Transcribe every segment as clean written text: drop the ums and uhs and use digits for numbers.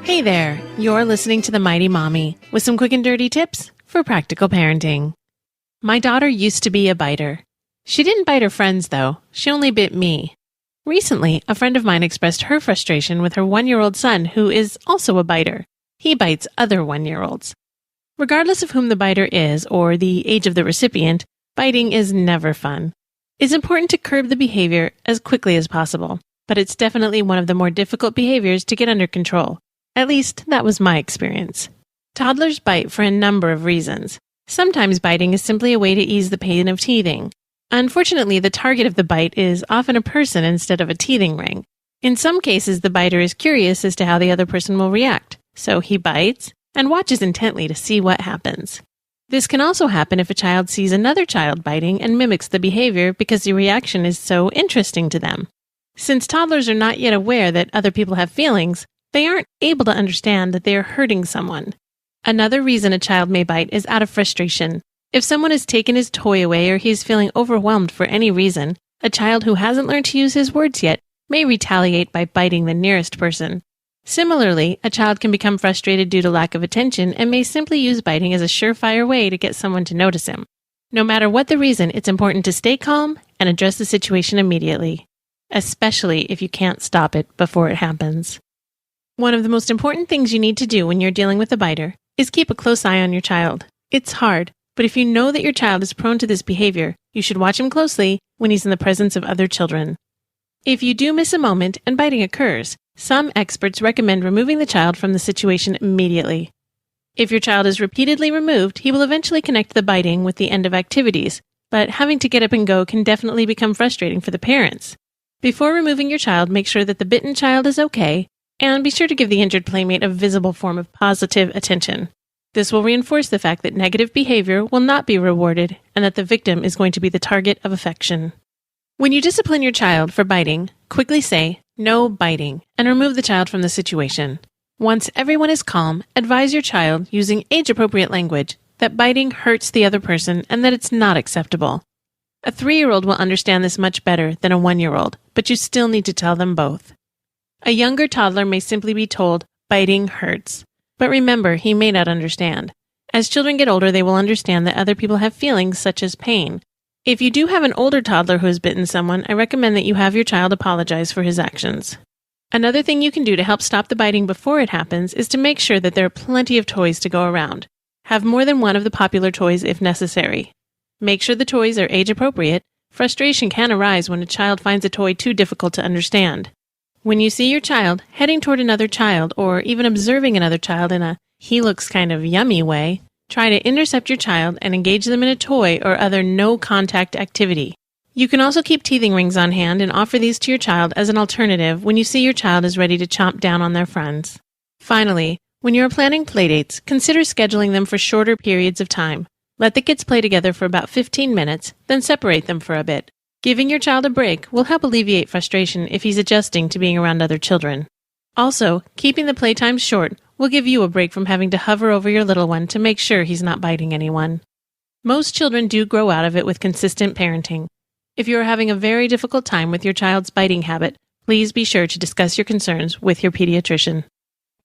Hey there, you're listening to The Mighty Mommy with some quick and dirty tips for practical parenting. My daughter used to be a biter. She didn't bite her friends though, she only bit me. Recently, a friend of mine expressed her frustration with her 1-year-old son who is also a biter. He bites other 1-year-olds. Regardless of whom the biter is or the age of the recipient, biting is never fun. It's important to curb the behavior as quickly as possible, but it's definitely one of the more difficult behaviors to get under control. At least, that was my experience. Toddlers bite for a number of reasons. Sometimes biting is simply a way to ease the pain of teething. Unfortunately, the target of the bite is often a person instead of a teething ring. In some cases, the biter is curious as to how the other person will react, so he bites and watches intently to see what happens. This can also happen if a child sees another child biting and mimics the behavior because the reaction is so interesting to them. Since toddlers are not yet aware that other people have feelings, they aren't able to understand that they are hurting someone. Another reason a child may bite is out of frustration. If someone has taken his toy away or he is feeling overwhelmed for any reason, a child who hasn't learned to use his words yet may retaliate by biting the nearest person. Similarly, a child can become frustrated due to lack of attention and may simply use biting as a surefire way to get someone to notice him. No matter what the reason, it's important to stay calm and address the situation immediately, especially if you can't stop it before it happens. One of the most important things you need to do when you're dealing with a biter is keep a close eye on your child. It's hard, but if you know that your child is prone to this behavior, you should watch him closely when he's in the presence of other children. If you do miss a moment and biting occurs, some experts recommend removing the child from the situation immediately. If your child is repeatedly removed, he will eventually connect the biting with the end of activities, but having to get up and go can definitely become frustrating for the parents. Before removing your child, make sure that the bitten child is okay, and be sure to give the injured playmate a visible form of positive attention. This will reinforce the fact that negative behavior will not be rewarded and that the victim is going to be the target of affection. When you discipline your child for biting, quickly say, "No biting," and remove the child from the situation. Once everyone is calm, advise your child, using age-appropriate language, that biting hurts the other person and that it's not acceptable. A 3-year-old will understand this much better than a 1-year-old, but you still need to tell them both. A younger toddler may simply be told, "Biting hurts." But remember, he may not understand. As children get older, they will understand that other people have feelings such as pain. If you do have an older toddler who has bitten someone, I recommend that you have your child apologize for his actions. Another thing you can do to help stop the biting before it happens is to make sure that there are plenty of toys to go around. Have more than one of the popular toys if necessary. Make sure the toys are age-appropriate. Frustration can arise when a child finds a toy too difficult to understand. When you see your child heading toward another child or even observing another child in a "he looks kind of yummy" way, try to intercept your child and engage them in a toy or other no-contact activity. You can also keep teething rings on hand and offer these to your child as an alternative when you see your child is ready to chomp down on their friends. Finally, when you are planning playdates, consider scheduling them for shorter periods of time. Let the kids play together for about 15 minutes, then separate them for a bit. Giving your child a break will help alleviate frustration if he's adjusting to being around other children. Also, keeping the playtime short will give you a break from having to hover over your little one to make sure he's not biting anyone. Most children do grow out of it with consistent parenting. If you are having a very difficult time with your child's biting habit, please be sure to discuss your concerns with your pediatrician.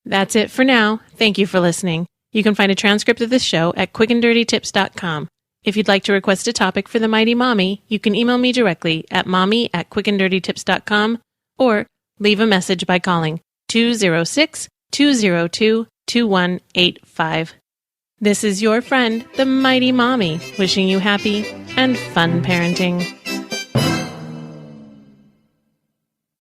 That's it for now. Thank you for listening. You can find a transcript of this show at quickanddirtytips.com. If you'd like to request a topic for the Mighty Mommy, you can email me directly at mommy@quickanddirtytips.com or leave a message by calling 206-202-2185. This is your friend, the Mighty Mommy, wishing you happy and fun parenting.